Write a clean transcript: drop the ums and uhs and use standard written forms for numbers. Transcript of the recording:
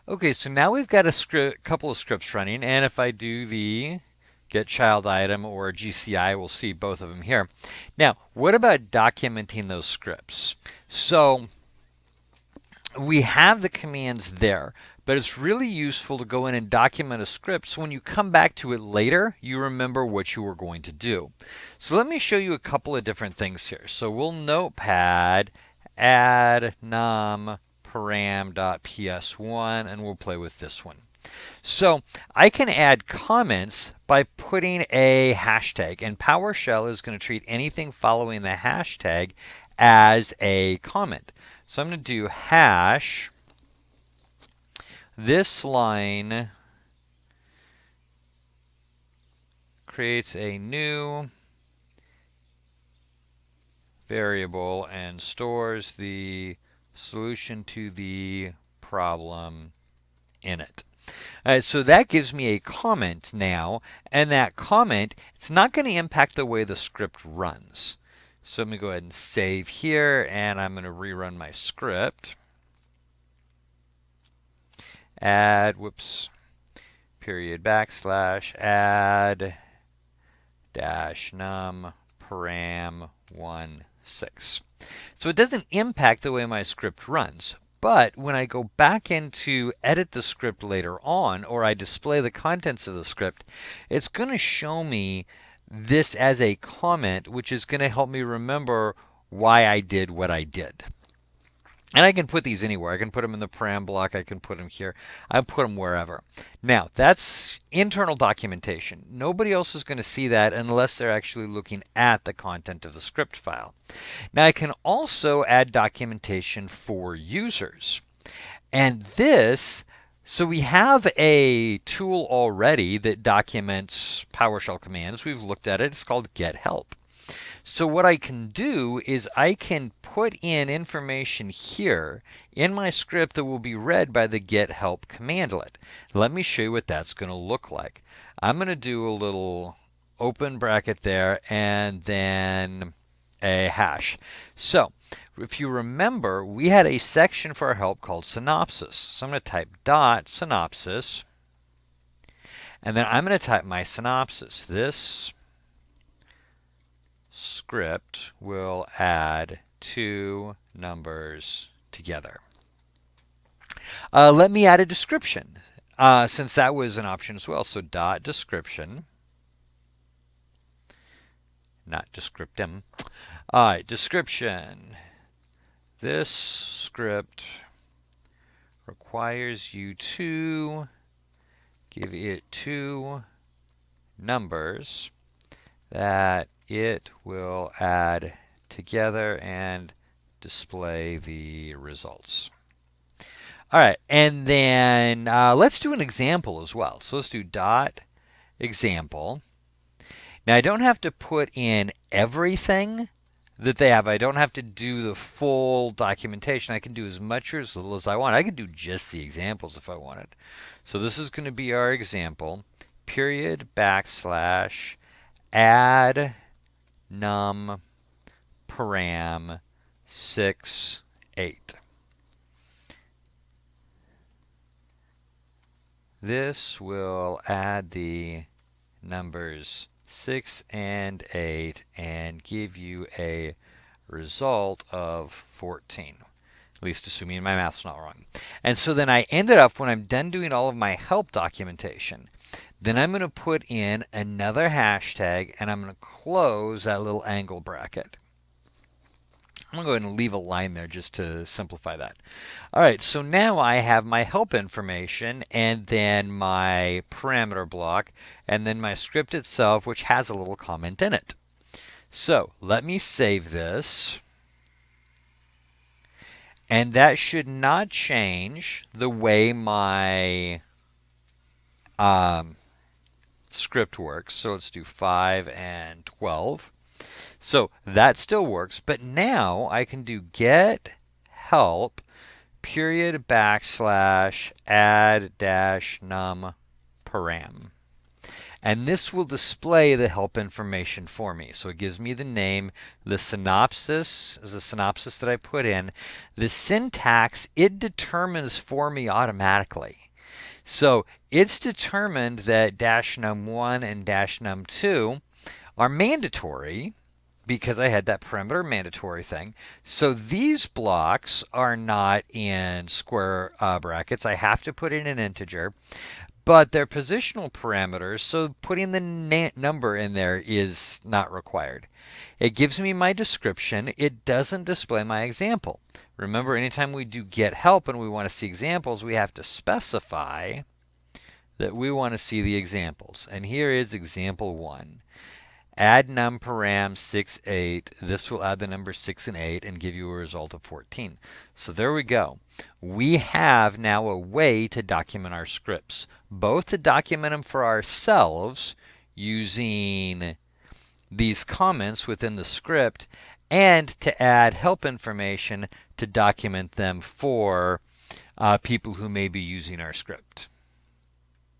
Okay, so now we've got a couple of scripts running, and if I do the get child item or GCI, we'll see both of them here. Now, what about documenting those scripts? So we have the commands there, but it's really useful to go in and document a script so when you come back to it later, you remember what you were going to do. So let me show you a couple of different things here. So we'll notepad add num param.ps1 and we'll play with this one. So I can add comments by putting a hashtag, and PowerShell is going to treat anything following the hashtag as a comment. So I'm going to do hash this line creates a new variable and stores the solution to the problem in it. So that gives me a comment now, and that comment, it's not going to impact the way the script runs. So let me go ahead and save here, and I'm going to rerun my script. Add, whoops, period backslash add dash num param 16. So it doesn't impact the way my script runs. But when I go back in to edit the script later on, or I display the contents of the script, it's going to show me this as a comment, which is going to help me remember why I did what I did. And I can put these anywhere. I can put them in the param block. I can put them here. I put them wherever. Now, that's internal documentation. Nobody else is going to see that unless they're actually looking at the content of the script file. Now, I can also add documentation for users. And this, so we have a tool already that documents PowerShell commands. We've looked at it. It's called get help. So what I can do is I can put in information here in my script that will be read by the get help commandlet. Let me show you what that's going to look like. I'm going to do a little open bracket there and then a hash. So if you remember, we had a section for our help called synopsis. So I'm going to type dot synopsis, and then I'm going to type my synopsis. This script will add two numbers together. Let me add a description, since that was an option as well. So dot description, not descriptum. All right, description. This script requires you to give it two numbers that it will add together and display the results. All right, and then let's do an example as well. So let's do dot example. Now I don't have to put in everything that they have. I don't have to do the full documentation. I can do as much or as little as I want. I can do just the examples if I wanted. So this is going to be our example. Period backslash add num param 6 8. This will add the numbers 6 and 8 and give you a result of 14. At least assuming my math's not wrong. And so then I ended up, when I'm done doing all of my help documentation, then I'm going to put in another hashtag and I'm going to close that little angle bracket. I'm going to go ahead and leave a line there just to simplify that. All right, so now I have my help information and then my parameter block and then my script itself, which has a little comment in it. So let me save this. And that should not change the way my script works. So let's do 5 and 12. So that still works, but now I can do get help period backslash add dash num param. And this will display the help information for me. So it gives me the name, the synopsis is the synopsis that I put in. The syntax, it determines for me automatically. So it's determined that -num1 and -num2 are mandatory because I had that parameter mandatory thing. So these blocks are not in square brackets. I have to put in an integer, but they're positional parameters, so putting the number in there is not required. It gives me my description. It doesn't display my example. Remember, anytime we do get help and we want to see examples, we have to specify that we want to see the examples. And here is example 1. Add num param 6, 8. This will add the numbers 6 and 8 and give you a result of 14. So there we go. We have now a way to document our scripts, both to document them for ourselves using these comments within the script and to add help information to document them for people who may be using our script.